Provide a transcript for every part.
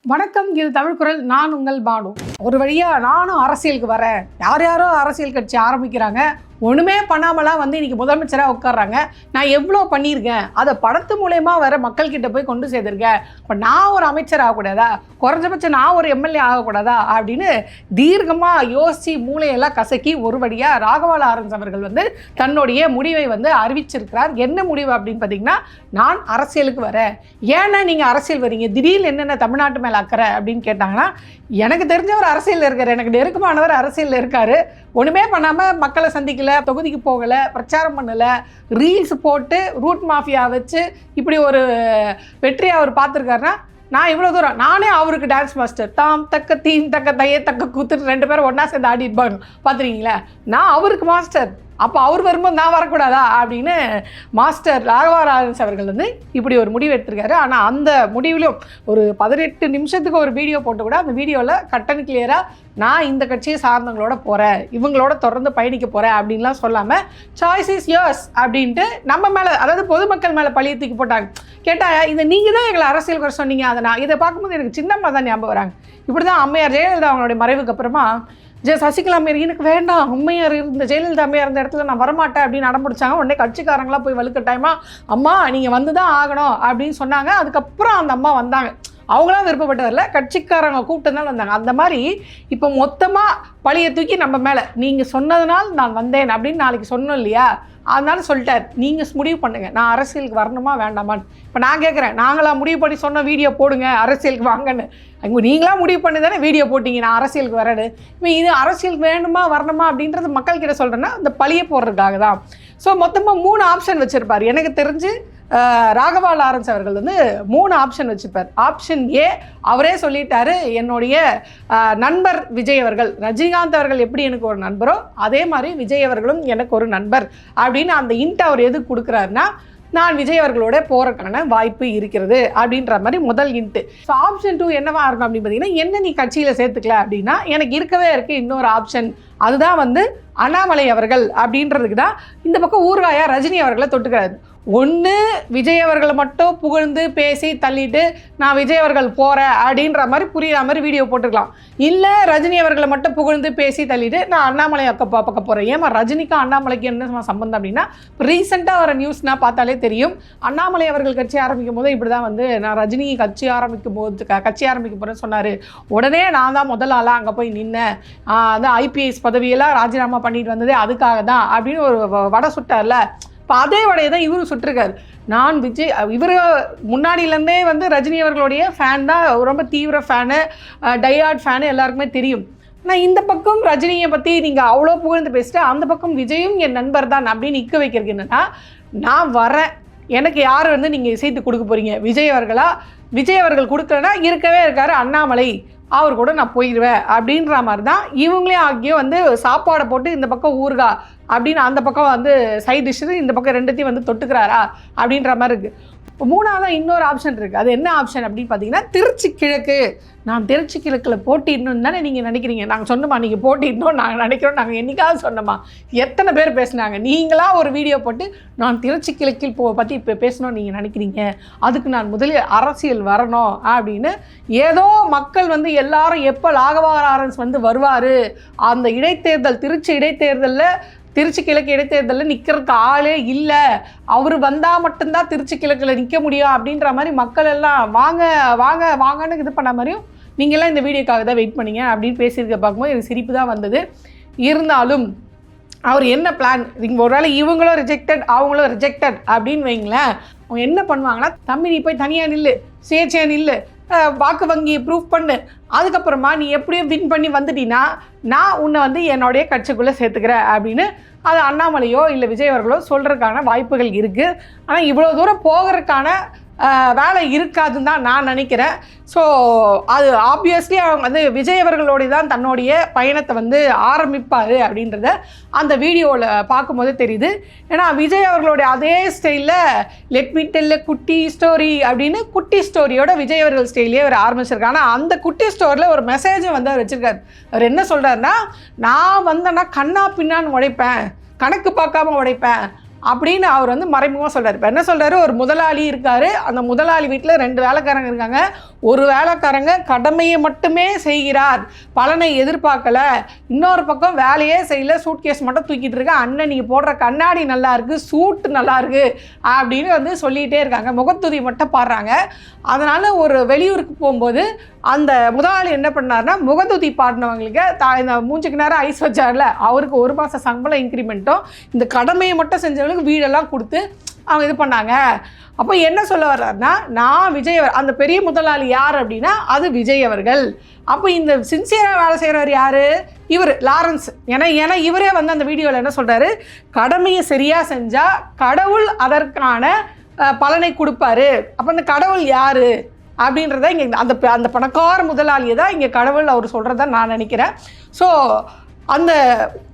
வணக்கம், இது தமிழ் குரல். நான் உங்கள் பானு. ஒரு வழியா நானும் அரசியலுக்கு வரேன். யாரோ அரசியல் கட்சி ஆரம்பிக்கிறாங்க. ஒன்றுமே பண்ணாமலாம் இன்றைக்கி முதலமைச்சராக உட்கார்றாங்க. நான் எவ்வளோ பண்ணியிருக்கேன், அதை படத்து மூலயமா வர மக்கள்கிட்ட போய் கொண்டு சேர்த்துருக்கேன். இப்போ நான் ஒரு அமைச்சர் ஆகக்கூடாதா, குறைஞ்சபட்சம் நான் ஒரு எம்எல்ஏ ஆகக்கூடாதா அப்படின்னு தீர்க்கமாக யோசித்து மூளையெல்லாம் கசக்கி ஒரு வழியாக ராகவா லாரன்ஸ் அவர்கள் தன்னுடைய முடிவை அறிவிச்சிருக்கிறார். என்ன முடிவு அப்படின்னு பார்த்தீங்கன்னா, நான் அரசியலுக்கு வரேன். ஏன்னா நீங்கள் அரசியல் வரீங்க, திடீர்னு என்னென்ன தமிழ்நாட்டு மேலே அக்கறை அப்படின்னு கேட்டாங்கன்னா, எனக்கு தெரிஞ்சவர் அரசியலில் இருக்கார், எனக்கு நெருக்கமானவர் அரசியலில் இருக்கார். ஒன்றுமே பண்ணாமல் மக்களை சந்திக்கல, தொகுதிக்கு போகலை, பிரச்சாரம் பண்ணலை, ரீல்ஸ் போட்டு ரூட் மாஃபியா வச்சு இப்படி ஒரு வெற்றியை அவர் பார்த்துருக்காருன்னா, நான் இவ்வளோ தூரம் நானே அவருக்கு டான்ஸ் மாஸ்டர். தாம் தக்க தீம் தக்க தைய தக்க கூத்துட்டு 2 பேரும் ஒன்றா சேர்ந்து ஆடிப்பாங்க பார்த்துருக்கீங்களா. நான் அவருக்கு மாஸ்டர். அப்போ அவர் வரும்போது நான் வரக்கூடாதா அப்படின்னு மாஸ்டர் ராகவா லாரன்ஸ் அவர்கள் இப்படி ஒரு முடிவு எடுத்திருக்காரு. ஆனால் அந்த முடிவிலும் ஒரு 18 நிமிஷத்துக்கு ஒரு வீடியோ போட்டு கூட அந்த வீடியோவில் கட் அண்ட் கிளியராக நான் இந்த கட்சியை சார்ந்தவங்களோட போகிறேன், இவங்களோட தொடர்ந்து பயணிக்க போகிறேன் அப்படின்லாம் சொல்லாமல் சாய்ஸ் இஸ் யோர்ஸ் அப்படின்ட்டு நம்ம மேலே, அதாவது பொதுமக்கள் மேலே பழிய தூக்கி போட்டாங்க. கேட்டால் இதை நீங்கள் தான் எங்களை அரசியல் வர சொன்னீங்க. அதை நான் இதை பார்க்கும்போது எனக்கு சின்னம்மா தான் ஞாபகம் வராங்க. இப்படி தான் அம்மையார் ஜெயலலிதா அவங்களுடைய மறைவுக்கு அப்புறமா சசிகலா அம்மையார் எனக்கு வேண்டாம், அம்மையார் இருந்த ஜெயலலிதா அம்மையார் இருந்த இடத்துல நான் வரமாட்டேன் அப்படின்னு அடம்பிடிச்சாங்க. உடனே கட்சிக்காரங்களாம் போய் வலுக்கட்டாயமா அம்மா நீங்கள் வந்து தான் ஆகணும் அப்படின்னு சொன்னாங்க. அதுக்கப்புறம் அந்த அம்மா வந்தாங்க. அவங்களாம் விருப்பப்பட்டு வரல, கட்சிக்காரங்க கூப்பிட்டு வந்தாங்க. அந்த மாதிரி இப்போ மொத்தமாக பழியை தூக்கி நம்ம மேலே, நீங்கள் சொன்னதுனால் நான் வந்தேன் அப்படின்னு நாளைக்கு சொன்னோம் இல்லையா, அதனால சொல்லிட்டார், நீங்கள் முடிவு பண்ணுங்கள் நான் அரசியலுக்கு வரணுமா வேண்டாமான்னு. இப்போ நான் கேட்குறேன், நாங்களாம் முடிவு பண்ணி சொன்ன வீடியோ போடுங்க அரசியலுக்கு வாங்கன்னு. அங்கே நீங்களாம் முடிவு பண்ணி தானே வீடியோ போட்டிங்க நான் அரசியலுக்கு வரேன்னு. இப்போ இது அரசியலுக்கு வேணுமா வரணுமா அப்படின்றது மக்கள்கிட்ட சொல்கிறேன்னா இந்த பழியை போடுறதுக்காக தான். ஸோ மொத்தமாக 3 ஆப்ஷன் வச்சுருப்பார். எனக்கு தெரிஞ்சு ராகவா லாரன்ஸ் அவர்கள் 3 ஆப்ஷன் வச்சுப்பார். ஆப்ஷன் ஏ, அவரே சொல்லிட்டாரு, என்னுடைய நண்பர் விஜய் அவர்கள், ரஜினிகாந்த் அவர்கள் எப்படி எனக்கு ஒரு நண்பரோ அதே மாதிரி விஜய் அவர்களும் எனக்கு ஒரு நண்பர் அப்படின்னு அந்த இன்ட் அவர் எதுக்கு கொடுக்குறாருன்னா, நான் விஜய் அவர்களோட போகிறதுக்கான வாய்ப்பு இருக்கிறது அப்படின்ற மாதிரி முதல் இன்ட்டு. ஸோ ஆப்ஷன் 2 என்னவா இருக்கும் அப்படின்னு பார்த்தீங்கன்னா, என்ன நீ கட்சியில் சேர்த்துக்கல அப்படின்னா, எனக்கு இருக்கவே இருக்குது இன்னொரு ஆப்ஷன். அதுதான் அண்ணாமலை அவர்கள் அப்படின்றதுக்கு தான் இந்த பக்கம் ஊர்காயா ரஜினி அவர்களை தொட்டுக்கிறாரு. ஒன்று விஜய் அவர்களை மட்டும் புகழ்ந்து பேசி தள்ளிட்டு நான் விஜய் அவர்கள் போகிறேன் அப்படின்ற மாதிரி புரியுற மாதிரி வீடியோ போட்டுக்கலாம். இல்லை ரஜினி அவர்களை மட்டும் புகழ்ந்து பேசி தள்ளிட்டு நான் அண்ணாமலை பக்கம் போகிறேன். ஏமா ரஜினிக்கும் அண்ணாமலைக்கு என்ன சம்பந்தம் அப்படின்னா, ரீசெண்டாக வர நியூஸ்னால் பார்த்தாலே தெரியும். அண்ணாமலை அவர்கள் கட்சி ஆரம்பிக்கும் போது இப்படி தான் நான் ரஜினி கட்சி ஆரம்பிக்க போகிறேன்னு சொன்னார். உடனே நான் தான் முதல் ஆளாக அங்கே போய் நின்னேன், அந்த ஐபிஎஸ் பதவியெல்லாம் ராஜினாமா பண்ணிட்டு வந்ததே அதுக்காக தான் அப்படின்னு ஒரு வடை சுட்டார்ல. இப்போ அதே வடையை தான் இவரும் சுட்டிருக்காரு. நான் விஜய், இவர் முன்னாடியிலேருந்தே ரஜினி அவர்களுடைய ஃபேன் தான், ரொம்ப தீவிர ஃபேனு, டையார்ட் ஃபேனு, எல்லாருக்குமே தெரியும். ஆனால் இந்த பக்கம் ரஜினியை பற்றி நீங்கள் அவ்வளோ புகழ்ந்து பேசிட்டு, அந்த பக்கம் விஜயும் என் நண்பர் தான் அப்படின்னு நிற்க வைக்கிறது என்னென்னா, நான் வரேன், எனக்கு யார் நீங்கள் இசைத்து கொடுக்க போகிறீங்க, விஜய் அவர்களா? விஜய் அவர்கள் கொடுக்கலன்னா இருக்கவே இருக்காரு அண்ணாமலை, அவர் கூட நான் போயிடுவேன் அப்படின்ற மாதிரி தான் இவங்களே ஆகியும் சாப்பாடை போட்டு இந்த பக்கம் ஊறுகா அப்படின்னு அந்த பக்கம் சைட் டிஷ்ஷு, இந்த பக்கம் ரெண்டுத்தையும் தொட்டுக்கிறாரா அப்படின்ற மாதிரி இருக்குது. இப்போ 3ஆவதாக இன்னொரு ஆப்ஷன் இருக்குது. அது என்ன ஆப்ஷன் அப்படின்னு பார்த்தீங்கன்னா, திருச்சி கிழக்கு. நான் திருச்சி கிழக்கில் போட்டிடணும்னு தானே நீங்கள் நினைக்கிறீங்க. நாங்கள் சொன்னோமா நீங்கள் போட்டிடணும் நாங்கள் நினைக்கிறோம், நாங்கள் என்றைக்காவது சொன்னோமா? எத்தனை பேர் பேசுனாங்க? நீங்களாக ஒரு வீடியோ போட்டு நான் திருச்சி கிழக்கில் பற்றி இப்போ பேசணும்னு நீங்கள் நினைக்கிறீங்க, அதுக்கு நான் முதலில் அரசியல் வரணும் அப்படின்னு. ஏதோ மக்கள் எல்லாரும் எப்போ ராகவா லாரன்ஸ் வருவார், அந்த இடைத்தேர்தல், திருச்சி இடைத்தேர்தலில், திருச்சி கிழக்கு இடைத்தேர்தலில் நிற்கிறதுக்கு ஆளே இல்லை, அவர் வந்தால் மட்டும்தான் திருச்சி கிழக்கில் நிற்க முடியும் அப்படின்ற மாதிரி மக்கள் எல்லாம் வாங்க வாங்க வாங்கன்னு இது பண்ண மாதிரியும் நீங்கள்லாம் இந்த வீடியோக்காக தான் வெயிட் பண்ணீங்க அப்படின்னு பேசியிருக்க பார்க்கும்போது எனக்கு சிரிப்பு தான் வந்தது. இருந்தாலும் அவர் என்ன பிளான், ஒரு வேளை இவங்களும் ரிஜெக்டட் அவங்களும் ரிஜெக்டட் அப்படின்னு வைங்களேன், அவங்க என்ன பண்ணுவாங்கன்னா, தம்பி நீ போய் தனியாக நில்லு, சுயேட்சையா நில்லு, வாக்கு வங்கியை ப்ரூவ் பண்ணு, அதுக்கப்புறமா நீ எப்படியும் வின் பண்ணி வந்துட்டீங்கன்னா நான் உன்னை என்னுடைய கட்சிக்குள்ளே சேர்த்துக்கிறேன் அப்படின்னு அது அண்ணாமலையோ இல்லை விஜய் அவர்களோ சொல்கிறதுக்கான வாய்ப்புகள் இருக்குது. ஆனால் இவ்வளோ தூரம் போகிறதுக்கான வேலை இருக்காதுன்னு தான் நான் நினைக்கிறேன். ஸோ அது ஆப்வியஸ்லி அவங்க விஜய் அவர்களோடைய தான் தன்னுடைய பயணத்தை ஆரம்பிப்பார் அப்படின்றத அந்த வீடியோவில் பார்க்கும்போது தெரியுது. ஏன்னா விஜய் அவர்களுடைய அதே ஸ்டைலில் லெட் மீ டெல் குட்டி ஸ்டோரி அப்படின்னு குட்டி ஸ்டோரியோட விஜய் அவர்கள் ஸ்டைலே அவர் ஆரம்பிச்சிருக்காங்க. ஆனால் அந்த குட்டி ஸ்டோரியில் ஒரு மெசேஜை அவர் வச்சுருக்காரு. அவர் என்ன சொல்கிறாருன்னா, நான் வந்தேன்னா கண்ணா பின்னான்னு உடைப்பேன், கணக்கு பார்க்காம உடைப்பேன், அப்படின்னு அவர் வந்து மறைமுகமாக சொல்கிறார். இப்போ என்ன சொல்கிறாரு, ஒரு முதலாளி இருக்கார், அந்த முதலாளி வீட்டில் 2 வேலைக்காரங்க இருக்காங்க. ஒரு வேலைக்காரங்க கடமையை மட்டுமே செய்கிறார், பலனை எதிர்பார்க்கல. இன்னொரு பக்கம் வேலையே செய்யல, சூட்கேஸ் மட்டும் தூக்கிட்டு இருக்க. அண்ணன் நீங்கள் போடுற கண்ணாடி நல்லா இருக்குது, சூட்டு நல்லா இருக்குது அப்படின்னு வந்து சொல்லிகிட்டே இருக்காங்க. முகத்துதி மட்டும் பாடுறாங்க. அதனால் ஒரு வெளியூருக்கு போகும்போது அந்த முதலாளி என்ன பண்ணார்னா, முகத்துதி பாடினவங்களுக்கு இந்த மூஞ்சுக்கு நேரம் ஐஸ் வச்சார்ல, அவருக்கு 1 மாத சம்பளம் இன்க்ரிமெண்ட்டும் இந்த கடமையை மட்டும் செஞ்சவங்களுக்கு வீடெல்லாம் கொடுத்து அவங்க இது பண்ணாங்க. அப்போ என்ன சொல்ல வர்றாருன்னா, நான் விஜய், அந்த பெரிய முதலாளி யார் அப்படின்னா அது விஜய் அவர்கள். அப்போ இந்த சின்சியராக வேலை செய்கிறவர் யார், இவர் லாரன்ஸ். ஏன்னா இவரே வந்து அந்த வீடியோவில் என்ன சொல்கிறாரு, கடமையை சரியாக செஞ்சால் கடவுள் அதற்கான பலனை கொடுப்பாரு. அப்போ அந்த கடவுள் யார் அப்படின்றத இங்கே அந்த பணக்கார முதலாளியை தான் இங்கே கடவுள் அவர் சொல்கிறதா நான் நினைக்கிறேன். ஸோ அந்த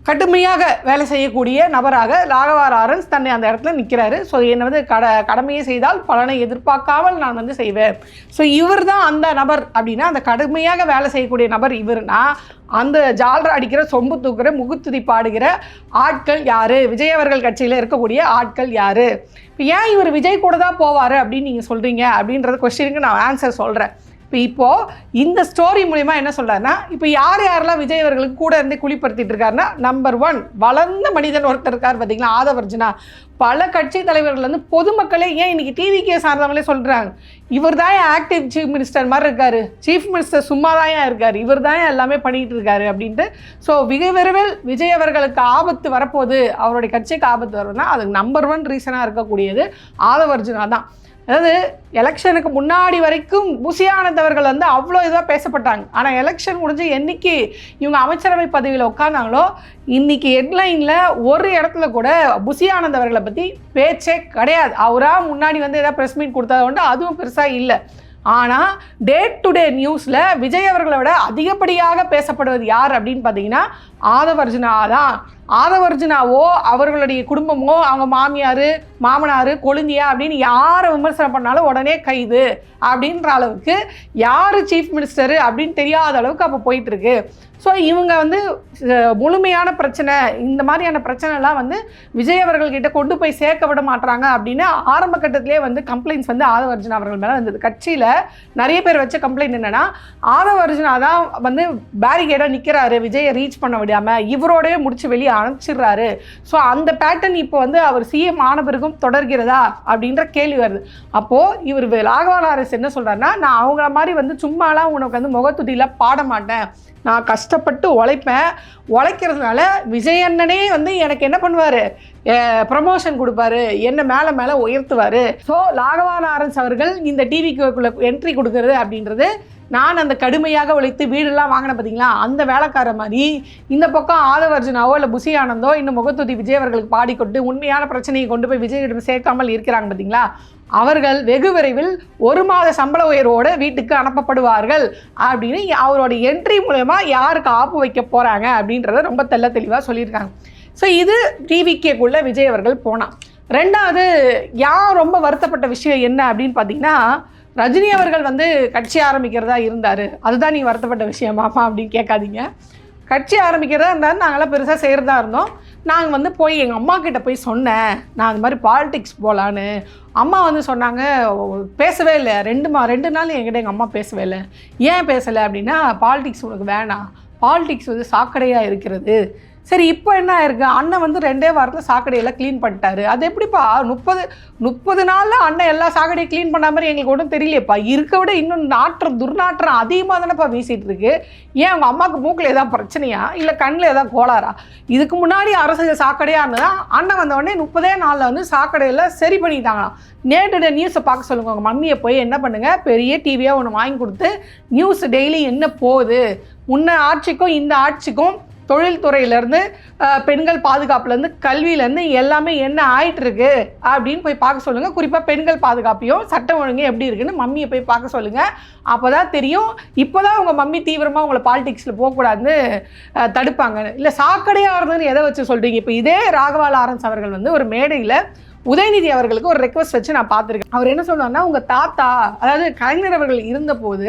கடுமையாக வேலை செய்யக்கூடிய நபராக ராகவா லாரன்ஸ் தன்னை அந்த இடத்துல நிற்கிறாரு. ஸோ என்னை வந்து கடமையை செய்தால் பலனை எதிர்பார்க்காமல் நான் வந்து செய்வேன். ஸோ இவர் தான் அந்த நபர் அப்படின்னா, அந்த கடுமையாக வேலை செய்யக்கூடிய நபர் இவர்னா, அந்த ஜால்ரா அடிக்கிற, சொம்பு தூக்குற, முகுத்துதி பாடுகிற ஆட்கள் யார், விஜய் அவர்கள் கட்சியில் இருக்கக்கூடிய ஆட்கள் யார்? இப்போ ஏன் இவர் விஜய் கூட தான் போவார் அப்படின்னு நீங்கள் சொல்கிறீங்க அப்படின்றத கொஸ்டினுக்கு நான் ஆன்சர் சொல்கிறேன். இப்போது இந்த ஸ்டோரி மூலிமா என்ன சொல்கிறாருன்னா, இப்போ யாரெல்லாம் விஜய் அவர்களுக்கு கூட இருந்து குளிப்படுத்திட்டு இருக்காருன்னா, நம்பர் 1 வளர்ந்த மனிதன் ஒருத்தர் இருக்கார் பார்த்தீங்களா, ஆதவர்ஜுனா. பல கட்சி தலைவர்கள் வந்து பொதுமக்களே, ஏன் இன்னைக்கு டிவிக்கே சார்ந்தவங்களே சொல்கிறாங்க, இவர் தான் ஆக்டிவ் சீஃப் மினிஸ்டர் மாதிரி இருக்கார், சீஃப் மினிஸ்டர் சும்மா தான் இருக்கார், இவர் தான் எல்லாமே பண்ணிகிட்டு இருக்காரு அப்படின்ட்டு. ஸோ மிக விரைவில் விஜய் அவர்களுக்கு ஆபத்து வரப்போகுது, அவருடைய கட்சிக்கு ஆபத்து வருதுன்னா அதுக்கு நம்பர் 1 ரீசனாக இருக்கக்கூடியது ஆதவர்ஜுனா தான். அதாவது எலெக்ஷனுக்கு முன்னாடி வரைக்கும் புசி ஆனந்த் அவர்கள் வந்து அவ்வளோ இதாக பேசப்பட்டாங்க. ஆனால் எலெக்ஷன் முடிஞ்சு என்றைக்கு இவங்க அமைச்சரவை பதவியில் உட்காந்தாங்களோ, இன்றைக்கி ஹெட்லைனில் ஒரு இடத்துல கூட புசி ஆனந்த் அவர்களை பற்றி பேச்சே கிடையாது. அவராக முன்னாடி வந்து ஏதாவது ப்ரெஸ் மீட் கொடுத்தா வந்து அதுவும் பெருசாக இல்லை. ஆனால் டே டு டே நியூஸில் விஜய் அவர்களை விட அதிகப்படியாக பேசப்படுவது யார் அப்படின்னு பார்த்தீங்கன்னா ஆதவர்ஜுனா தான். ஆதவர்ஜுனாவோ அவர்களுடைய குடும்பமோ அவங்க மாமியார் மாமனார் கொழுந்தியா அப்படின்னு யாரை விமர்சனம் பண்ணாலும் உடனே கைது அப்படின்ற அளவுக்கு யார் சீஃப் மினிஸ்டரு அப்படின்னு தெரியாத அளவுக்கு அப்போ போயிட்டுருக்கு. ஸோ இவங்க வந்து முழுமையான பிரச்சனை, இந்த மாதிரியான பிரச்சனைலாம் வந்து விஜய் அவர்கள்கிட்ட கொண்டு போய் சேர்க்க விட மாட்டாங்க அப்படின்னு ஆரம்ப கட்டத்திலே வந்து கம்ப்ளைண்ட்ஸ் வந்து ஆதவர்ஜுனா அவர்கள் மேலே வந்தது. கட்சியில் நிறைய பேர் வச்ச கம்ப்ளைண்ட் என்னென்னா, ஆதவர்ஜுனா தான் வந்து பேரிகேடாக நிற்கிறாரு, விஜயை ரீச் பண்ண விடாமல் இவரோடய முடிச்சு வெளியே அனுப்பிச்சிடுறாரு. ஸோ அந்த பேட்டர்ன் இப்போ வந்து அவர் சிஎம் ஆன பிறகும் தொடர்கிறதா அப்படின்ற கேள்வி வருது. அப்போது இவர் ராகவா லாரன்ஸ் என்ன சொல்கிறாருன்னா, நான் அவங்கள மாதிரி வந்து சும்மாலாம் உனக்கு வந்து முகத்துதியில் பாட மாட்டேன், நான் கஷ்டப்பட்டு உழைப்பேன், உழைக்கிறதுனால விஜய் அண்ணனே வந்து எனக்கு என்ன பண்ணுவார், ப்ரமோஷன் கொடுப்பாரு, என்ன மேலே மேலே உயர்த்துவார். ஸோ ராகவா லாரன்ஸ் அவர்கள் இந்த டிவிக்குள்ளே என்ட்ரி கொடுக்குறது அப்படின்றது, நான் அந்த கடுமையாக உழைத்து வீடெல்லாம் வாங்கின பார்த்தீங்களா அந்த வேலைக்கார மாதிரி இந்த பக்கம் ஆதவர்ஜுனாவோ இல்லை புசி ஆனந்தோ இன்னும் முகத்துதி விஜய் அவர்களுக்கு பாடிக்கொண்டு உண்மையான பிரச்சனையை கொண்டு போய் விஜயிடம் சேர்க்காமல் இருக்கிறாங்க பார்த்தீங்களா, அவர்கள் வெகு விரைவில் 1 மாத சம்பள உயர்வோடு வீட்டுக்கு அனுப்பப்படுவார்கள் அப்படின்னு அவரோட என்ட்ரி மூலமா யாருக்கு ஆப்பு வைக்க போகிறாங்க அப்படின்றத ரொம்ப தெளிவாக சொல்லியிருக்காங்க. ஸோ இது டிவிக்கேக்குள்ளே விஜய் அவர்கள் போனான். ரெண்டாவது யார் ரொம்ப வருத்தப்பட்ட விஷயம் என்ன அப்படின்னு பார்த்தீங்கன்னா, ரஜினி அவர்கள் வந்து கட்சி ஆரம்பிக்கிறதா இருந்தார், அதுதான் நீ வருத்தப்பட்ட விஷயமாப்பா அப்படின்னு கேட்காதீங்க. கட்சி ஆரம்பிக்கிறதா இருந்தாலும் நாங்களாம் பெருசாக செய்கிறதா இருந்தோம். நாங்கள் வந்து போய் எங்கள் அம்மா கிட்ட போய் சொன்னேன், நான் அது மாதிரி பாலிடிக்ஸ் போகலான்னு. அம்மா வந்து சொன்னாங்க, பேசவே இல்லை. 2 நாள் என்கிட்ட எங்கள் அம்மா பேசவே இல்லை. ஏன் பேசலை அப்படின்னா, பாலிடிக்ஸ் உனக்கு வேணாம், பாலிடிக்ஸ் வந்து சாக்கடையாக இருக்கிறது. சரி, இப்போ என்ன ஆயிருக்கு, அண்ணன் வந்து 2 வாரத்தில் சாக்கடையெல்லாம் க்ளீன் பண்ணிட்டாரு. அது எப்படிப்பா 30 நாளில் அண்ணன் எல்லா சாக்கடையும் க்ளீன் பண்ண மாதிரி எங்களுக்கு ஒன்றும் தெரியலையப்பா, இருக்க விட இன்னும் துர்நாற்றம் அதிகமாக தானேப்பா வீசிகிட்டு இருக்கு. ஏன் அவங்க அம்மாவுக்கு மூக்கில் ஏதாவது பிரச்சனையா இல்லை கண்ணில் ஏதாவது கோளாரா? இதுக்கு முன்னாடி அரசு சாக்கடையாக இருந்ததான் அண்ணன் வந்தவொடனே 30 நாளில் வந்து சாக்கடையெல்லாம் சரி பண்ணிட்டாங்களாம். நேற்று நியூஸை பார்க்க சொல்லுங்கள், உங்கள் மம்மியை போய் என்ன பண்ணுங்கள், பெரிய டிவியாக ஒன்று வாங்கி கொடுத்து நியூஸ் டெய்லி என்ன போகுது, முன்ன ஆட்சிக்கும் இந்த ஆட்சிக்கும் தொழில்துறையிலேருந்து பெண்கள் பாதுகாப்புலேருந்து கல்வியிலேருந்து எல்லாமே என்ன ஆயிட்டுருக்கு அப்படின்னு போய் பார்க்க சொல்லுங்கள். குறிப்பாக பெண்கள் பாதுகாப்பையும் சட்டம் ஒழுங்கு எப்படி இருக்குன்னு மம்மியை போய் பார்க்க சொல்லுங்கள். அப்போ தான் தெரியும். இப்போ தான் உங்கள் மம்மி தீவிரமாக உங்களை பாலிடிக்ஸில் போகக்கூடாதுன்னு தடுப்பாங்க. இல்லை சாக்கடையாக இருந்ததுன்னு எதை வச்சு சொல்கிறீங்க? இப்போ இதே ராகவா லாரன்ஸ் அவர்கள் வந்து ஒரு மேடையில் உதயநிதி அவர்களுக்கு ஒரு ரெக்வஸ்ட் வச்சு நான் பார்த்துருக்கேன். அவர் என்ன சொல்லுவாருன்னா, உங்கள் தாத்தா, அதாவது கலைஞர் அவர்கள் இருந்தபோது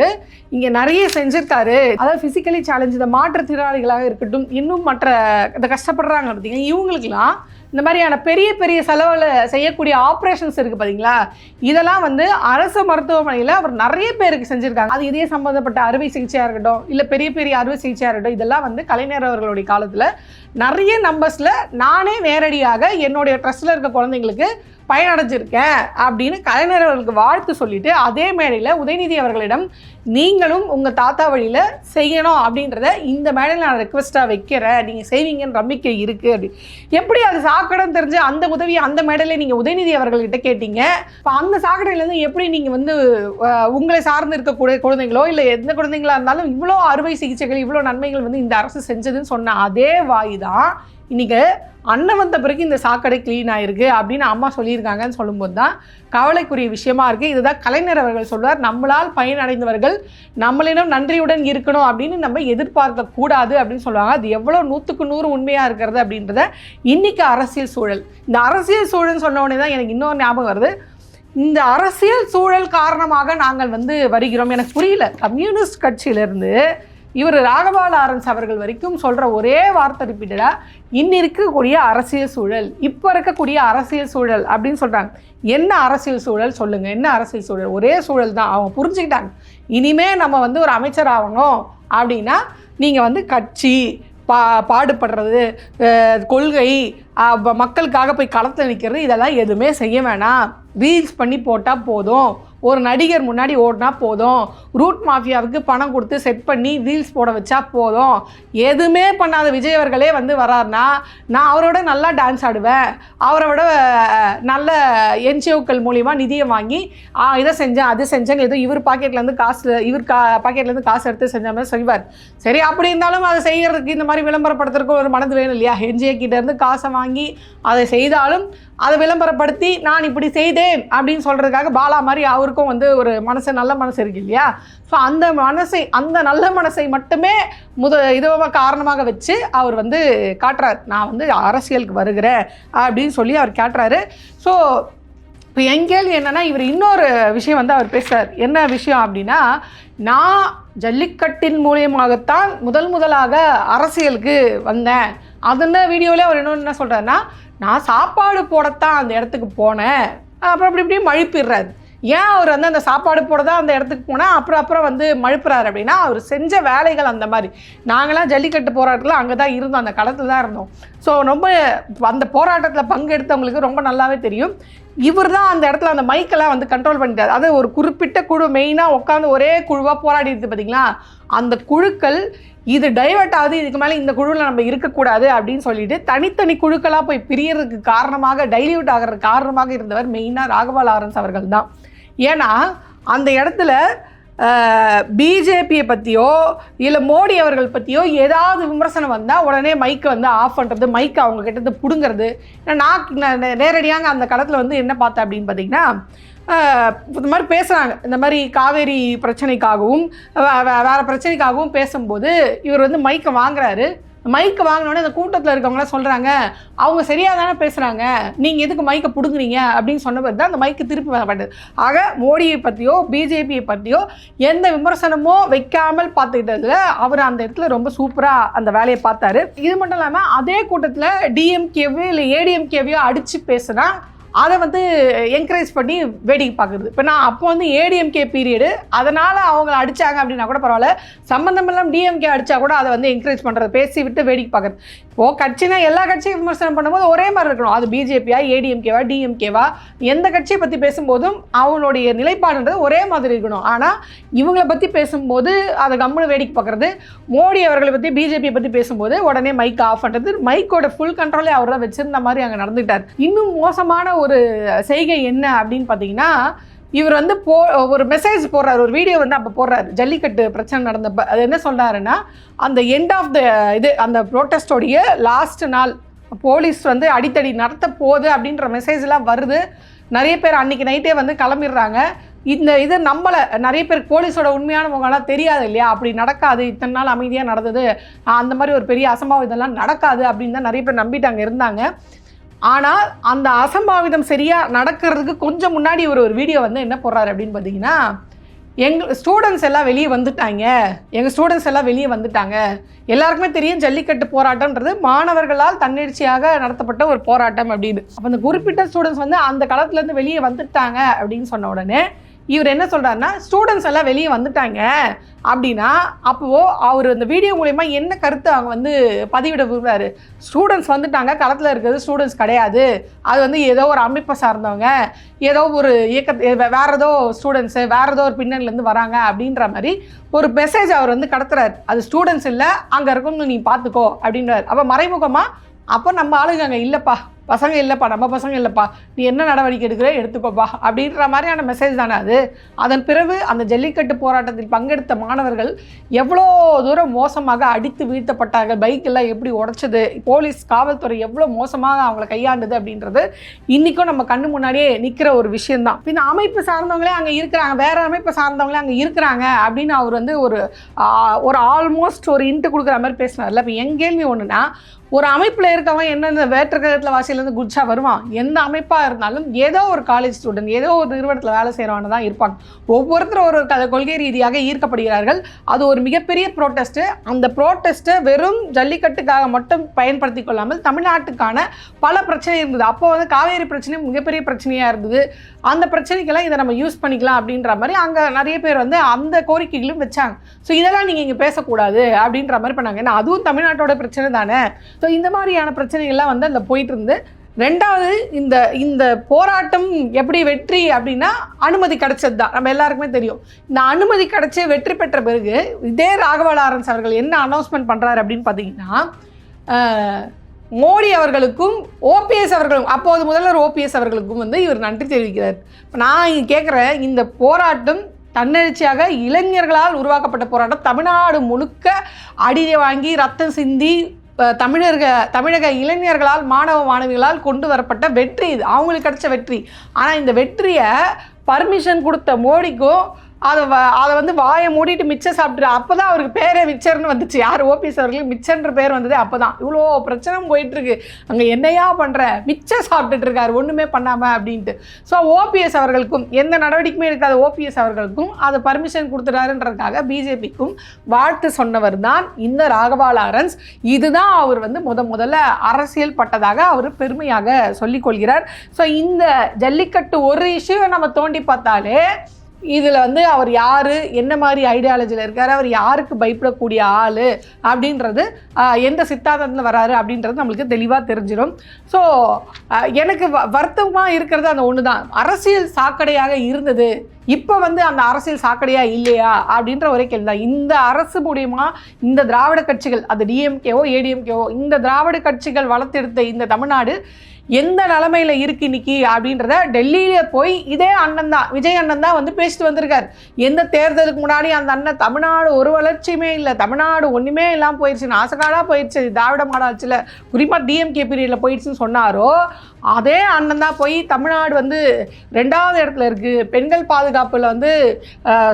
இங்கே நிறைய செஞ்சுருக்காரு, அதாவது ஃபிசிக்கலி சேலஞ்ச், இந்த மாற்றுத்திறனாளிகளாக இருக்கட்டும், இன்னும் மற்ற இந்த கஷ்டப்படுறாங்க பார்த்தீங்கன்னா, இவங்களுக்கெல்லாம் இந்த மாதிரியான பெரிய பெரிய செலவில் செய்யக்கூடிய ஆப்ரேஷன்ஸ் இருக்குது பார்த்தீங்களா, இதெல்லாம் வந்து அரசு மருத்துவமனையில் அவர் நிறைய பேருக்கு செஞ்சுருக்காங்க. அது இதே சம்மந்தப்பட்ட அறுவை சிகிச்சையாக இருக்கட்டும், இல்லை பெரிய பெரிய அறுவை சிகிச்சையாக இருக்கட்டும், இதெல்லாம் வந்து கலைஞர் அவர்களுடைய காலத்தில் நிறைய நம்பர்ஸில் நானே நேரடியாக என்னுடைய ட்ரஸ்ட்டில் இருக்க குழந்தைங்களுக்கு பயனடைஞ்சிருக்கேன் அப்படின்னு கலைஞர் அவர்களுக்கு வாழ்த்து சொல்லிட்டு அதே மேடையில் உதயநிதி அவர்களிடம் நீங்களும் உங்கள் தாத்தா வழியில் செய்யணும் அப்படின்றத இந்த மேடையில் நான் ரெக்வஸ்ட்டாக வைக்கிறேன், நீங்கள் செய்வீங்கன்னு நம்பிக்கை இருக்குது அப்படி. எப்படி அது சாக்கடைன்னு தெரிஞ்சு அந்த உதவியை அந்த மேடையில் நீங்கள் உதயநிதி அவர்கள்கிட்ட கேட்டீங்க. இப்போ அந்த சாக்கடையிலேருந்து எப்படி நீங்கள் வந்து உங்களை சார்ந்து இருக்கக்கூடிய குழந்தைங்களோ இல்லை எந்த குழந்தைங்களா இருந்தாலும் இவ்வளோ அறுவை சிகிச்சைகள் இவ்வளோ நன்மைகள் வந்து இந்த அரசு செஞ்சதுன்னு சொன்ன அதே வாய் தான் இன்றைக்கி அண்ணன் வந்த பிறகு இந்த சாக்கடை க்ளீன் ஆகிருக்கு அப்படின்னு அம்மா சொல்லியிருக்காங்கன்னு சொல்லும்போது தான் கவலைக்குரிய விஷயமா இருக்குது. இதுதான் கலைஞர் அவர்கள் சொல்வார், நம்மளால் பயனடைந்தவர்கள் நம்மளிடம் நன்றியுடன் இருக்கணும் அப்படின்னு நம்ம எதிர்பார்க்கக்கூடாது அப்படின்னு சொல்லுவாங்க. அது எவ்வளோ 100க்கு 100 உண்மையாக இருக்கிறது அப்படின்றத இன்றைக்கி அரசியல் சூழல், இந்த அரசியல் சூழல் சொன்ன உடனே தான் எனக்கு இன்னொரு ஞாபகம் வருது. இந்த அரசியல் சூழல் காரணமாக நாங்கள் வந்து வருகிறோம். எனக்கு புரியல, கம்யூனிஸ்ட் கட்சியிலேருந்து இவர் ராகவா லாரன்ஸ் அவர்கள் வரைக்கும் சொல்கிற ஒரே வார்த்தை ரிப்பீட்டடாக இன்னி இருக்கக்கூடிய அரசியல் சூழல், இப்போ இருக்கக்கூடிய அரசியல் சூழல் அப்படின்னு சொல்கிறாங்க. என்ன அரசியல் சூழல் சொல்லுங்கள், என்ன அரசியல் சூழல்? ஒரே சூழல் தான். அவங்க புரிஞ்சுக்கிட்டாங்க, இனிமேல் நம்ம வந்து ஒரு அமைச்சர் ஆகணும் அப்படின்னா நீங்கள் வந்து கட்சி பாடுபடுறது, கொள்கை, மக்களுக்காக போய் களத்தில் நிற்கிறது, இதெல்லாம் எதுவுமே செய்ய வேணாம். ரீல்ஸ் பண்ணி போட்டால் போதும், ஒரு நடிகர் முன்னாடி ஓடினா போதும், ரூட் மாஃபியாவுக்கு பணம் கொடுத்து செட் பண்ணி ரீல்ஸ் போட வச்சா போதும், எதுவுமே பண்ணாத விஜய் அவர்களே வந்து வராருனா நான் அவரோட நல்லா டான்ஸ் ஆடுவேன், அவரோட நல்ல என்ஜிஓக்கள் மூலிமா நிதியை வாங்கி இதை செஞ்சேன் அது செஞ்சேன்னு ஏதோ இவர் பாக்கெட்லேருந்து பாக்கெட்லேருந்து காசு எடுத்து செஞ்ச மாதிரி செய்வார். சரி, அப்படி இருந்தாலும் அதை செய்கிறதுக்கு இந்த மாதிரி விளம்பரப்படுத்துறதுக்கு ஒரு மனது வேணும் இல்லையா? என்ஜிஓ கிட்டேருந்து காசை வாங்கி அதை செய்தாலும் அதை விளம்பரப்படுத்தி நான் இப்படி செய்தேன் அப்படின்னு சொல்கிறதுக்காக பாலா மாதிரி அவருக்கும் வந்து ஒரு நல்ல மனசு இருக்கு இல்லையா? ஸோ அந்த நல்ல மனசை மட்டுமே இதுவாக காரணமாக வச்சு அவர் வந்து காட்டுறார், நான் வந்து அரசியலுக்கு வருகிறேன் அப்படின்னு சொல்லி அவர் காட்டுறாரு. ஸோ இப்போ என் கேள்வி என்னென்னா, இவர் இன்னொரு விஷயம் வந்து அவர் பேசுகிறார். என்ன விஷயம் அப்படின்னா, நான் ஜல்லிக்கட்டின் மூலியமாகத்தான் முதலாக அரசியலுக்கு வந்தேன். அந்த வீடியோவில் அவர் என்ன சொல்கிறாருன்னா, நான் சாப்பாடு போடத்தான் அந்த இடத்துக்கு போனேன், அப்புறம் இப்படி மழுப்பிடுறாரு. ஏன் அவர் வந்து அந்த சாப்பாடு போட தான் அந்த இடத்துக்கு போனால் அப்புறம் வந்து மழுப்புறாரு அப்படின்னா, அவர் செஞ்ச வேலைகள் அந்த மாதிரி. நாங்களாம் ஜல்லிக்கட்டு போராட்டத்தில் அங்கே தான் இருந்தோம், அந்த களத்தில் தான் இருந்தோம். ஸோ ரொம்ப அந்த போராட்டத்தில் பங்கெடுத்தவங்களுக்கு ரொம்ப நல்லாவே தெரியும். இவர் தான் அந்த இடத்துல அந்த மைக்கெல்லாம் வந்து கண்ட்ரோல் பண்ணிட்டார். அது ஒரு குறிப்பிட்ட குழு மெயினாக உட்காந்து ஒரே குழுவாக போராடிடுது பார்த்தீங்களா, அந்த குழுக்கள் இது டைவர்ட் ஆகுது, இதுக்கு மேலே இந்த குழுவில் நம்ம இருக்கக்கூடாது அப்படின்னு சொல்லிட்டு தனித்தனி குழுக்களாக போய் பிரியறதுக்கு காரணமாக, டைல்யூட் ஆகிறதுக்கு காரணமாக இருந்தவர் மெயினாக ராகவா லாரன்ஸ் அவர்கள் தான். ஏன்னா அந்த இடத்துல பிஜேபியை பற்றியோ இல்லை மோடி அவர்கள் பற்றியோ ஏதாவது விமர்சனம் வந்தால் உடனே மைக்கை வந்து ஆஃப் பண்ணுறது, மைக்கை அவங்க கிட்டது பிடுங்கிறது. நான் நேரடியாக அந்த களத்தில் வந்து என்ன பார்த்தேன் அப்படின்னு பார்த்தீங்கன்னா, இந்த மாதிரி பேசுகிறாங்க, இந்த மாதிரி காவேரி பிரச்சனைக்காகவும் வேறு பிரச்சனைக்காகவும் பேசும்போது இவர் வந்து மைக்கை வாங்குறாரு. மைக்கு வாங்கினோடனே அந்த கூட்டத்தில் இருக்கவங்களாம் சொல்கிறாங்க, அவங்க சரியாக தானே பேசுகிறாங்க, நீங்கள் எதுக்கு மைக்கை பிடுங்குறீங்க அப்படின்னு சொன்னபோது தான் அந்த மைக்கு திருப்பி வரப்பட்டது. ஆக மோடியை பற்றியோ பிஜேபியை பற்றியோ எந்த விமர்சனமோ வைக்காமல் பார்த்துக்கிட்டதில் அவர் அந்த இடத்துல ரொம்ப சூப்பராக அந்த வேலையை பார்த்தாரு. இது மட்டும் இல்லாமல் அதே கூட்டத்தில் டிஎம்கேவையோ இல்லை ஏடிஎம்கேவையோ அடித்து பேசுனா அதை வந்து என்கரேஜ் பண்ணி வேடிக்கை பார்க்குறது. இப்போ நான் அப்போ வந்து ஏடிஎம்கே பீரியடு, அதனால் அவங்கள அடித்தாங்க அப்படின்னா கூட பரவாயில்ல, சம்மந்தமெல்லாம் டிஎம்கே அடித்தா கூட அதை வந்து என்கரேஜ் பண்ணுறது, பேசி விட்டு வேடிக்கை பார்க்குறது. இப்போது கட்சினா எல்லா கட்சியும் விமர்சனம் பண்ணும்போது ஒரே மாதிரி இருக்கணும். அது பிஜேபியா ஏடிஎம்கேவா டிஎம்கேவா எந்த கட்சியை பற்றி பேசும்போதும் அவங்களுடைய நிலைப்பாடுன்றது ஒரே மாதிரி இருக்கணும். ஆனால் இவங்களை பற்றி பேசும்போது அதை கம்முன்னு வேடிக்கை பார்க்குறது, மோடி அவர்களை பற்றி பிஜேபியை பற்றி பேசும்போது உடனே மைக் ஆஃப் பண்ணுறது, மைக்கோட ஃபுல் கண்ட்ரோலே அவர் தான் வச்சுருந்த மாதிரி அங்கே நடந்துக்கிட்டார். இன்னும் மோசமான ஒரு செய்கை என்ன அப்படின்னு பார்த்தீங்கன்னா, இவர் வந்து ஒரு மெசேஜ் போடுறாரு, ஒரு வீடியோ வந்து அப்போ போடுறாரு, ஜல்லிக்கட்டு பிரச்சனை நடந்தப்போ. அது என்ன சொல்கிறாருன்னா, அந்த எண்ட் ஆஃப் த அந்த ப்ரோட்டஸ்டோடைய லாஸ்ட் நாள் போலீஸ் வந்து அடித்தடி நடத்த போகுது அப்படின்ற மெசேஜ்லாம் வருது. நிறைய பேர் அன்றைக்கி நைட்டே வந்து கிளம்பிடுறாங்க. இது நம்மளை நிறைய பேருக்கு போலீஸோட உண்மையான முகம்லாம் தெரியாது இல்லையா, அப்படி நடக்காது, இத்தனை நாள் அமைதியாக நடந்தது, அந்த மாதிரி ஒரு பெரிய அசம்பாவிதம் இதெல்லாம் நடக்காது அப்படின்னு தான் நிறைய பேர் நம்பிட்டு அங்கே இருந்தாங்க. ஆனால் அந்த அசம்பாவிதம் சரியாக நடக்கிறதுக்கு கொஞ்சம் முன்னாடி ஒரு வீடியோ வந்து என்ன போடுறாரு அப்படின்னு பார்த்தீங்கன்னா, எங்கள் ஸ்டூடெண்ட்ஸ் எல்லாம் வெளியே வந்துட்டாங்க, எல்லாருக்குமே தெரியும் ஜல்லிக்கட்டு போராட்டம்ன்றது மாணவர்களால் தன்னெழுச்சியாக நடத்தப்பட்ட ஒரு போராட்டம் அப்படின்னு. அப்போ அந்த குறிப்பிட்ட ஸ்டூடெண்ட்ஸ் வந்து அந்த களத்துலேருந்து வெளியே வந்துட்டாங்க அப்படின்னு சொன்ன உடனே இவர் என்ன சொல்கிறாருன்னா, ஸ்டூடெண்ட்ஸ் எல்லாம் வெளியே வந்துட்டாங்க அப்படின்னா அப்போது அவர் அந்த வீடியோ மூலயமா என்ன கருத்து அவங்க வந்து பதிவிட விரும்புகிறாரு, ஸ்டூடெண்ட்ஸ் வந்துட்டாங்க, களத்தில் இருக்கிறது ஸ்டூடெண்ட்ஸ் கிடையாது, அது வந்து ஏதோ ஒரு அமைப்பை சார்ந்தவங்க, ஏதோ ஒரு வேறு ஏதோ ஸ்டூடெண்ட்ஸு வேறு ஏதோ ஒரு பின்னணிலேருந்து வராங்க அப்படின்ற மாதிரி ஒரு மெசேஜ் அவர் வந்து கடத்துறாரு. அது ஸ்டூடெண்ட்ஸ் இல்லை, அங்கே இருக்கணும் நீ பார்த்துக்கோ அப்படின்றார். அப்போ மறைமுகமாக அப்போ நம்ம ஆளுங்க அங்கே இல்லைப்பா, பசங்க இல்லைப்பா, நம்ம பசங்க இல்லைப்பா, நீ என்ன நடவடிக்கை எடுக்கிற எடுத்துக்கோப்பா அப்படின்ற மாதிரியான மெசேஜ் தானே அது. அதன் பிறகு அந்த ஜல்லிக்கட்டு போராட்டத்தில் பங்கெடுத்த மாணவர்கள் எவ்வளோ தூரம் மோசமாக அடித்து வீழ்த்தப்பட்டார்கள், பைக்கெல்லாம் எப்படி உடைச்சது, போலீஸ் காவல்துறை எவ்வளோ மோசமாக அவங்களை கையாண்டுது அப்படின்றது இன்றைக்கும் நம்ம கண்ணு முன்னாடியே நிற்கிற ஒரு விஷயந்தான். பின்ன அமைப்பு சார்ந்தவங்களே அங்கே இருக்கிறாங்க, வேறு அமைப்பு சார்ந்தவங்களே அங்கே இருக்கிறாங்க அப்படின்னு அவர் வந்து ஒரு ஆல்மோஸ்ட் ஒரு இன்ட்டு கொடுக்குற மாதிரி பேசினார்ல. இப்போ என் கேள்வி ஒன்றுனா, ஒரு அமைப்பில் இருக்கவன் என்ன வேற்றுக்கிழத்தில் வாசியிலேருந்து குட்ஸா வருவான். எந்த அமைப்பாக இருந்தாலும் ஏதோ ஒரு காலேஜ் ஸ்டூடெண்ட், ஏதோ ஒரு நிறுவனத்தில் வேலை செய்கிறவங்க தான் இருப்பாங்க. ஒவ்வொருத்தரும் ஒரு கொள்கை ரீதியாக ஈர்க்கப்படுகிறார்கள். அது ஒரு மிகப்பெரிய ப்ரோட்டஸ்ட்டு. அந்த ப்ரோட்டஸ்ட்டை வெறும் ஜல்லிக்கட்டுக்காக மட்டும் பயன்படுத்தி கொள்ளாமல் தமிழ்நாட்டுக்கான பல பிரச்சனை இருந்தது. அப்போ வந்து காவேரி பிரச்சனை மிகப்பெரிய பிரச்சனையாக இருந்தது. அந்த பிரச்சனைக்கெல்லாம் இதை நம்ம யூஸ் பண்ணிக்கலாம் அப்படின்ற மாதிரி அங்கே நிறைய பேர் வந்து அந்த கோரிக்கைகளும் வச்சாங்க. ஸோ இதெல்லாம் நீங்கள் இங்கே பேசக்கூடாது அப்படின்ற மாதிரி பண்ணாங்க. ஏன்னா அதுவும் தமிழ்நாட்டோட பிரச்சனை தானே. ஸோ இந்த மாதிரியான பிரச்சனைகள்லாம் வந்து அதில் போயிட்டு இருந்து, ரெண்டாவது இந்த போராட்டம் எப்படி வெற்றி அப்படின்னா அனுமதி கிடைச்சது தான் நம்ம எல்லாருக்குமே தெரியும். இந்த அனுமதி கிடைச்சி வெற்றி பெற்ற பிறகு இதே ராகவா லாரன்ஸ் அவர்கள் என்ன அனௌன்ஸ்மெண்ட் பண்ணுறாரு அப்படின்னு பார்த்தீங்கன்னா, மோடி அவர்களுக்கும் ஓபிஎஸ் அவர்களும், அப்போது முதல்வர் ஓபிஎஸ் அவர்களுக்கும் வந்து இவர் நன்றி தெரிவிக்கிறார். நான் இங்கே கேட்குறேன், இந்த போராட்டம் தன்னெழுச்சியாக இளைஞர்களால் உருவாக்கப்பட்ட போராட்டம், தமிழ்நாடு முழுக்க அடியை வாங்கி ரத்தம் சிந்தி தமிழக இளைஞர்களால் மாணவ மாணவிகளால் கொண்டு வரப்பட்ட வெற்றி இது, அவங்களுக்கு கிடைச்ச வெற்றி. ஆனால் இந்த வெற்றியை பர்மிஷன் கொடுத்த மோடிக்கும் அதை வந்து வாயை மூடிட்டு மிச்சம் சாப்பிட்டு, அப்போ தான் அவருக்கு பேரே மிச்சர்னு வந்துச்சு. யார் ஓபிஎஸ் அவர்களுக்கு மிச்சர்ன்ற பேர் வந்தது அப்போ தான். இவ்வளோ பிரச்சனை போயிட்டுருக்கு, அங்கே என்னையா பண்ணுற, மிச்சம் சாப்பிட்டுட்டு இருக்காரு ஒன்றுமே பண்ணாமல் அப்படின்ட்டு. ஸோ ஓபிஎஸ் அவர்களுக்கும் எந்த நடவடிக்கையுமே எடுக்காத ஓபிஎஸ் அவர்களுக்கும் அதை பர்மிஷன் கொடுத்துட்டாருன்றதுக்காக பிஜேபிக்கும் வாழ்த்து சொன்னவர் தான் இந்த ராகவா லாரன்ஸ். இதுதான் அவர் வந்து முதல்ல அரசியல் பட்டதாக அவர் பெருமையாக சொல்லிக்கொள்கிறார். ஸோ இந்த ஜல்லிக்கட்டு ஒரு இஷ்யூவை நம்ம தோண்டி பார்த்தாலே இதில் வந்து அவர் யார், என்ன மாதிரி ஐடியாலஜியில் இருக்கார், அவர் யாருக்கு பயப்படக்கூடிய ஆள் அப்படின்றது, எந்த சித்தாந்தத்தில் வராரு அப்படின்றது நம்மளுக்கு தெளிவாக தெரிஞ்சிடும். ஸோ எனக்கு வருத்தமாக இருக்கிறது அந்த ஒன்று தான். அரசியல் சாக்கடையாக இருந்தது, இப்போ வந்து அந்த அரசியல் சாக்கடையாக இல்லையா அப்படின்ற ஒரே கேள்வி தான். இந்த அரசு மூலியமா இந்த திராவிட கட்சிகள், அது டிஎம்கேவோ ஏடிஎம்கேவோ, இந்த திராவிட கட்சிகள் வளர்த்தெடுத்த இந்த தமிழ்நாடு எந்த நிலைமையில் இருக்குது இன்னைக்கு அப்படின்றத டெல்லியில போய் இதே அண்ணன் தான், விஜய் அண்ணன் தான் வந்து பேசிட்டு வந்திருக்கார். எந்த தேர்தலுக்கு முன்னாடி அந்த அண்ணன் தமிழ்நாடு ஒரு வளர்ச்சியுமே இல்லை, தமிழ்நாடு ஒன்றுமே இல்லாமல் போயிடுச்சு, நாசக்காடாக போயிடுச்சு, திராவிட மாடாச்சில் குறிப்பாக டிஎம்கே பீரியடில் போயிடுச்சுன்னு சொன்னாரோ, அதே அண்ணன் தான் போய் தமிழ்நாடு வந்து 2வது இடத்துல இருக்குது, பெண்கள் பாதுகாப்பில் வந்து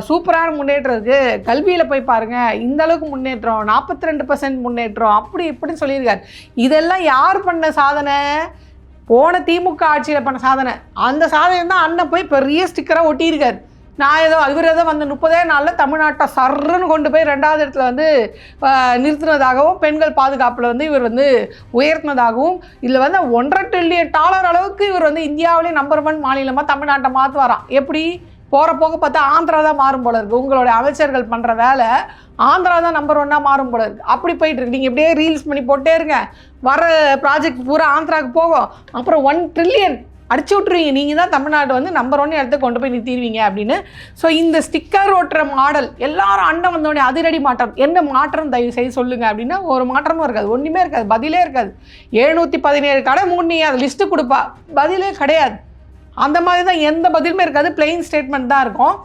சூப்பரான முன்னேற்றம் இருக்குது, கல்வியில் போய் பாருங்கள் இந்த அளவுக்கு முன்னேற்றம், 42% முன்னேற்றம், அப்படி இப்படின்னு சொல்லியிருக்கார். இதெல்லாம் யார் பண்ண சாதனை? போன திமுக ஆட்சியில் பண்ண சாதனை. அந்த சாதனை தான் அண்ணன் போய் பெரிய ஸ்டிக்கராக ஒட்டியிருக்கார். நான் இவர் ஏதோ வந்து 30 நாளில் தமிழ்நாட்டை சர்ன்னு கொண்டு போய் 2வது இடத்துல வந்து நிறுத்தினதாகவும், பெண்கள் பாதுகாப்பில் வந்து இவர் வந்து உயர்த்தினதாகவும், இதில் வந்து $1.5 trillion அளவுக்கு இவர் வந்து இந்தியாவிலே நம்பர் 1 மாநிலமாக தமிழ்நாட்டை மாற்றுவாராம். எப்படி போகிற போக பார்த்தா ஆந்திரா தான் மாறும் போல இருக்குது. உங்களுடைய அமைச்சர்கள் பண்ணுற வேலை ஆந்திரா தான் நம்பர் 1 மாறும் போல இருக்குது. அப்படி போயிட்டுருக்கு. நீங்கள் இப்படியே ரீல்ஸ் பண்ணி போட்டே இருங்க, வர ப்ராஜெக்ட் பூரா ஆந்திராவுக்கு போகும், அப்புறம் 1 trillion அடிச்சு விட்ருவீங்க, நீங்கள் தான் தமிழ்நாடு வந்து நம்பர் 1 இடத்த கொண்டு போய் நிறுத்திடுவீங்க அப்படின்னு. ஸோ இந்த ஸ்டிக்கர் ஓட்டுற மாடல் எல்லாரும் அண்ணன் வந்தோடனே அதிரடி மாற்றம், என்ன மாற்றம் தயவு செய்து சொல்லுங்கள் அப்படின்னா ஒரு மாற்றமும் இருக்காது, ஒன்றுமே இருக்காது, பதிலே இருக்காது. 717 கடை மூணு அது லிஸ்ட்டு கொடுப்பா, பதிலே கிடையாது. அந்த மாதிரி தான், எந்த பதிலுமே இருக்காது, பிளெயின் ஸ்டேட்மெண்ட் தான் இருக்கும்.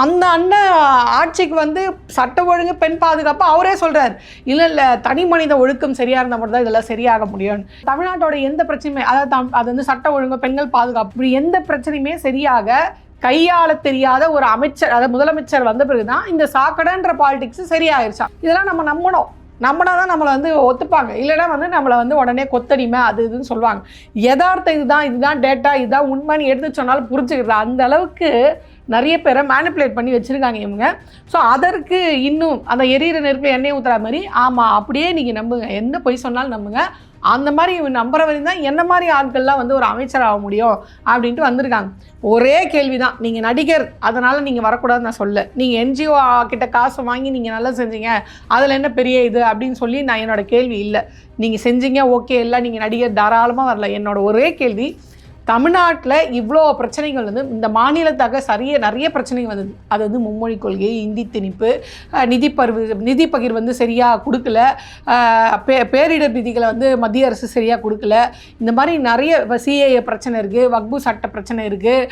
அந்த அண்ணன் ஆட்சிக்கு வந்து சட்ட ஒழுங்கு, பெண் பாதுகாப்பு அவரே சொல்கிறார், இல்லை தனி மனித ஒழுக்கம் சரியாக இருந்தால் மட்டும் தான் இதெல்லாம் சரியாக முடியும். தமிழ்நாட்டோட எந்த பிரச்சனையுமே, அதாவது அது வந்து சட்ட ஒழுங்கு, பெண்கள் பாதுகாப்பு, இப்படி எந்த பிரச்சனையுமே சரியாக கையாள தெரியாத ஒரு அமைச்சர், அதாவது முதலமைச்சர் வந்த பிறகு தான் இந்த சாக்கடைன்ற பாலிடிக்ஸ் சரியாயிருச்சா. இதெல்லாம் நம்ம நம்மனா தான் நம்மளை வந்து ஒத்துப்பாங்க, இல்லைனா வந்து நம்மளை வந்து உடனே கொத்தடிமை அது இதுன்னு சொல்லுவாங்க. யதார்த்தம் இதுதான் டேட்டா, இதுதான் உண்மைன்னு எடுத்து சொன்னாலும் புரிஞ்சுக்கிறது. அந்த அளவுக்கு நிறைய பேரை மேனிப்புலேட் பண்ணி வச்சுருக்காங்க இவங்க. ஸோ அதற்கு இன்னும் அந்த எரியிற நெருப்பு எண்ணெய் ஊற்றுற மாதிரி ஆமாம் அப்படியே நீங்கள் நம்புங்க, எந்த பொய் சொன்னாலும் நம்புங்க, அந்த மாதிரி நம்புற வரையும் தான் என்ன மாதிரி ஆட்கள்லாம் வந்து ஒரு அமைச்சர் ஆக முடியும் அப்படின்ட்டு வந்திருக்காங்க. ஒரே கேள்வி தான், நீங்கள் நடிகர் அதனால் நீங்கள் வரக்கூடாதுன்னு நான் சொல்ல, நீங்கள் என்ஜிஓ கிட்ட காசு வாங்கி நீங்கள் நல்லா செஞ்சீங்க அதில் என்ன பெரிய இது அப்படின்னு சொல்லி நான் என்னோட கேள்வி இல்லை. நீங்கள் செஞ்சீங்க ஓகே, இல்லை நீங்கள் நடிகர் தாராளமாக வரல. என்னோட ஒரே கேள்வி, தமிழ்நாட்டில் இவ்வளோ பிரச்சனைகள் வந்து இந்த மாநிலத்தாக நிறைய பிரச்சனைகள் வந்தது. அது வந்து மும்மொழி கொள்கை, இந்தி திணிப்பு, நிதி பகிர்வு வந்து சரியாக கொடுக்கல, பேரிடர் விதிகளை வந்து மத்திய அரசு சரியாக கொடுக்கல, இந்த மாதிரி நிறைய சிஏஏ பிரச்சனை இருக்குது, வக்பு சட்ட பிரச்சனை இருக்குது,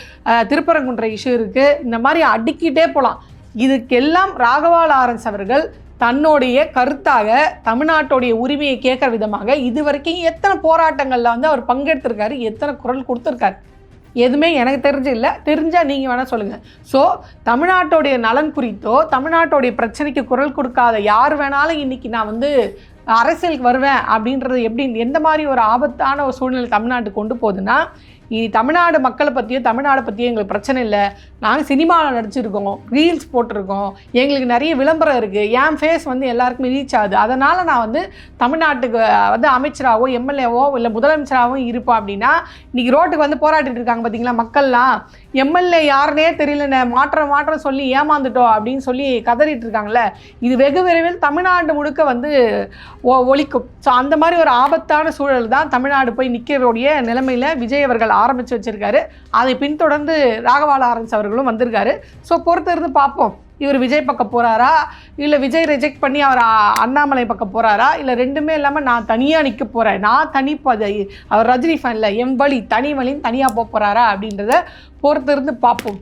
திருப்பரங்குன்ற இஷ்யூ இருக்குது, இந்த மாதிரி அடுக்கிட்டே போகலாம். இதுக்கெல்லாம் ராகவா லாரன்ஸ் அவர்கள் தன்னுடைய கருத்தாக தமிழ்நாட்டுடைய உரிமையை கேட்குற விதமாக இது வரைக்கும் எத்தனை போராட்டங்களில் வந்து அவர் பங்கெடுத்திருக்காரு, எத்தனை குரல் கொடுத்துருக்காரு, எதுவுமே எனக்கு தெரிஞ்சு இல்லை. தெரிஞ்சால் நீங்கள் வேணால் சொல்லுங்கள். ஸோ தமிழ்நாட்டுடைய நலன் குறித்தோ தமிழ்நாட்டுடைய பிரச்சனைக்கு குரல் கொடுக்காத யார் வேணாலும் இன்றைக்கி நான் வந்து அரசியலுக்கு வருவேன் அப்படின்றது எந்த மாதிரி ஒரு ஆபத்தான ஒரு சூழ்நிலை தமிழ்நாட்டுக்கு கொண்டு போகுதுன்னா, இனி தமிழ்நாடு மக்களை பற்றியோ தமிழ்நாடை பற்றியோ எங்களுக்கு பிரச்சனை இல்லை, நாங்கள் சினிமாவில் நடிச்சிருக்கோம், ரீல்ஸ் போட்டிருக்கோம், எங்களுக்கு நிறைய விளம்பரம் இருக்குது, என் ஃபேஸ் வந்து எல்லாருக்குமே ரீச் ஆகுது, அதனால் நான் வந்து தமிழ்நாட்டுக்கு வந்து அமைச்சராகவோ எம்எல்ஏவோ இல்லை முதலமைச்சராகவும் இருப்போம் அப்படின்னா இன்றைக்கி ரோட்டுக்கு வந்து போராடிட்டு இருக்காங்க பார்த்தீங்களா மக்கள்லாம். எம்எல்ஏ யாருனே தெரியல, மாற்றம் சொல்லி ஏமாந்துட்டோம் அப்படின்னு சொல்லி கதறிட்டு இருக்காங்களே, இது வெகு விரைவில் தமிழ்நாடு முழுக்க வந்து ஒழிக்கும். ஸோ அந்த மாதிரி ஒரு ஆபத்தான சூழல் தான் தமிழ்நாடு போய் நிற்கிறோடைய நிலைமையில் விஜய் அவர்கள் ஆரம்பித்து வச்சுருக்காரு. அதை பின்தொடர்ந்து ராகவா லாரன்ஸ் அவர்களும் வந்திருக்காரு. ஸோ பொறுத்து இருந்து பார்ப்போம், இவர் விஜய் பக்கம் போகிறாரா, இல்லை விஜய் ரிஜெக்ட் பண்ணி அவர் அண்ணாமலை பக்கம் போகிறாரா, இல்லை ரெண்டுமே இல்லாமல் நான் தனியாக நிற்க போகிறேன், நான் தனிப்பதை அவர் ரஜினி ஃபேனில் என் வழி தனி வழின்னு தனியாக போகிறாரா அப்படின்றத பொறுத்து இருந்து பார்ப்போம்.